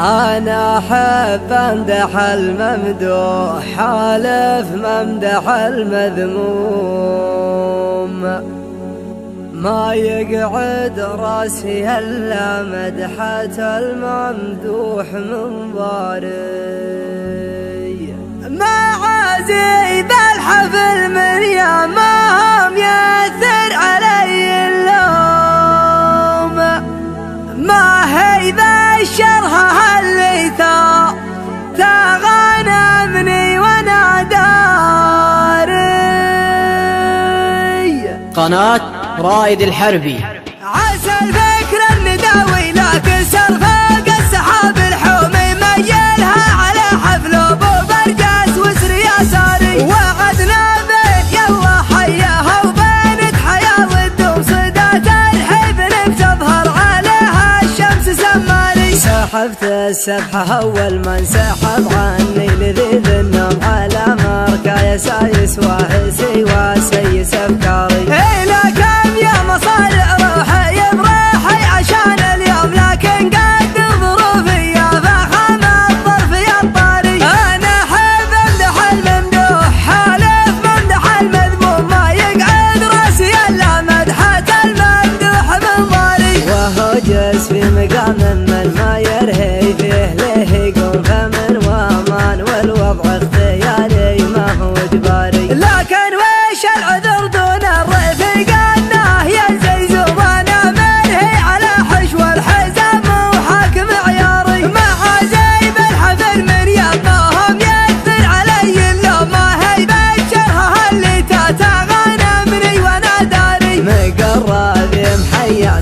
أنا أحب أمدح الممدوح حالف ممدح المذموم، ما يقعد راسي إلا مدحة الممدوح منظري. ما عازي بالحفل من يامهم يأثر علي اللوم، ما هي ذا الشرها اللي تغنمني وانا داري. قناة رائد الحربي. عسى الفكر النداوي لكن سرفاق السحاب الحومي ميلها على حفل ابو برجاس وسر يساري، وعدنا بين يلا حياها وبين حياه والدوم صدات الحبل بتظهر عليها الشمس سماري. سحبت السبحه اول ما انسحب عني لذيذ النوم على مركا يسايس واهسي وسيس افكاري. مصارع روحي بريحي عشان اليوم لكن قدر ظروفي يا فخم الظرف يا الطاري. انا احب امدح الممدوح حالف ممدح المذموم، ما يقعد راسي الا مدحة الممدوح منظري. وهو جالس في مقام من ما يرهي فيه ليه يقوم فمن وامان، والوضع اختياري ما هو اجباري. لكن ويش العذر دون الرفيق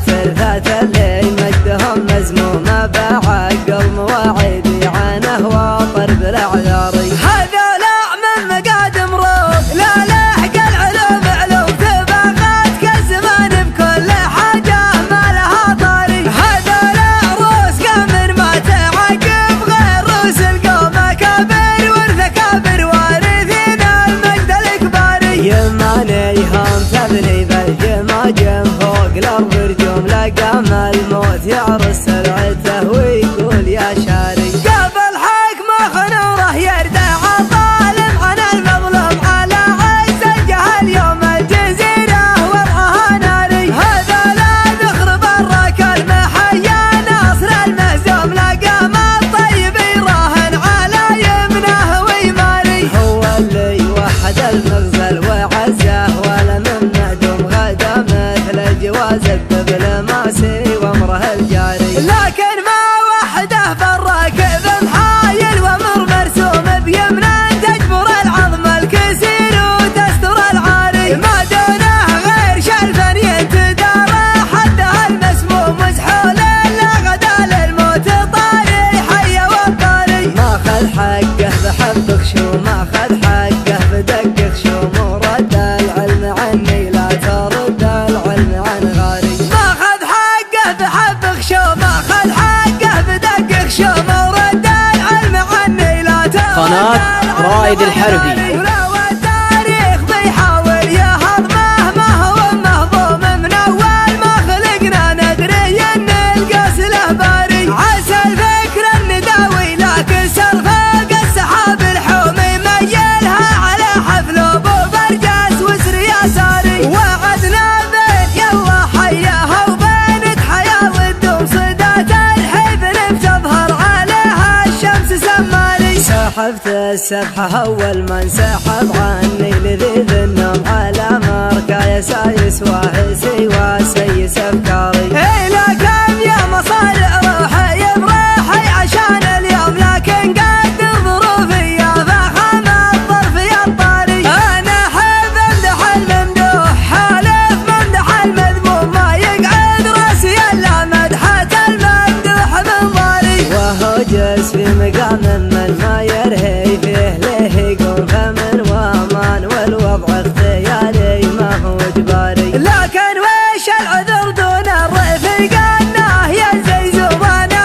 ثلاثة اللي مجدهم مزمومة بعقل مواعيدي عنه واطر بالاعذاري. هذولا من مقادم روح لا لحق العلوم علوم تبغات كالزمان بكل حاجة ما لها طاري. هذولا روس قمر ما تعقب غير روس القوم كبر ورث كبر وارثين المجد الكباري. يمانيهم تبني بالجماجم فوق الارض لقام الموت يعرس سرعته ويقول يا شاري. قبل حكمه خنوره يردع الظالم عن المظلوم على عز الجهل يوم الجزيرة وضعها ناري. هذا لا ذخر برك المحيا ناصر المهزوم لقام الطيب يراهن على يمنه ويماري. هو اللي وحد المغزل وعزه ولا من معدوم غدا مثل جواز الدبل وامره الجاري. لكن ما وحده بالراكب محايل وامر مرسوم بيمنه تجبر العظم الكسير وتستر العاري. ما دونه غير شلفا ينتدارى حدها المسموم مسحول الا غدا للموت طاري حي والطاري. ما خذ حقه بحبك شو ما خذ حقه بدقك شو ورد العلم عني لا ترد العلم عن غاري. بحبك شو ما خذ حقه بدقك شو ورد العلم عني لا ترد. قناة رائد الحربي. ولو التاريخ بيحاول يهضمه ما هو مهضوم من اول ما خلقنا ندري ان القاس له باري. عسى الفكر النداوي لكن سرفاق السحاب الحومي ميلها على حفل ابو برجاس وسر يساري. وعدنا بين يلا حياها وبين حياه والدوم صدات الحبل بتظهر عليها الشمس سماري. سحبت السبحه اول ما انسحب عني لذيذ النوم على مركا يسايس واهسي وسيس افكاري. لا كم يا مصارع روحي بريحي عشان اليوم لكن قدر ظروفي يا فخم الظرف يا الطاري. انا احب امدح الممدوح حالف ممدح المذموم، ما يقعد راسي الا مدحة الممدوح منظري. وهو جالس في مقام من ما يرهي فيه ليه يقوم فمن وامان، والوضع اختياري ما هو اجباري. لكن ويش العذر دون الرفيق انه ينزي زبانه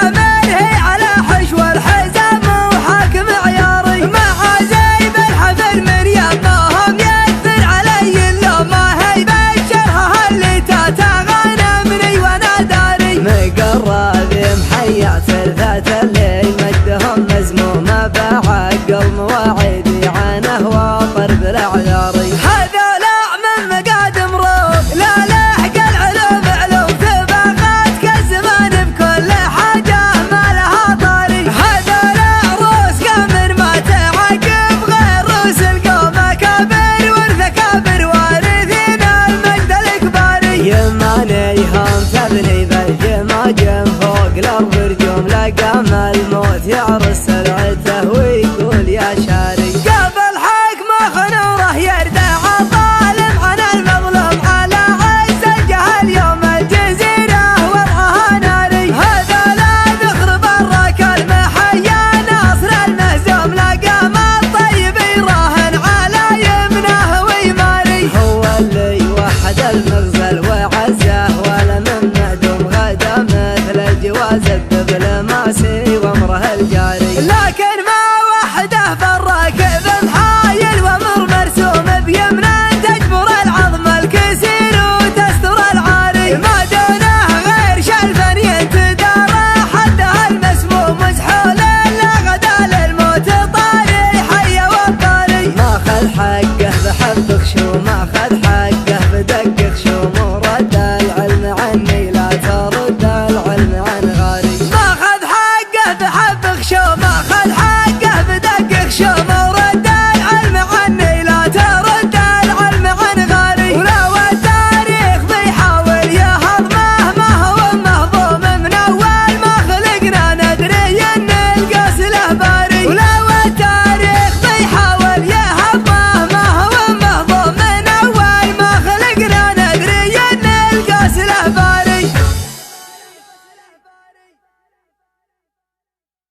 العرس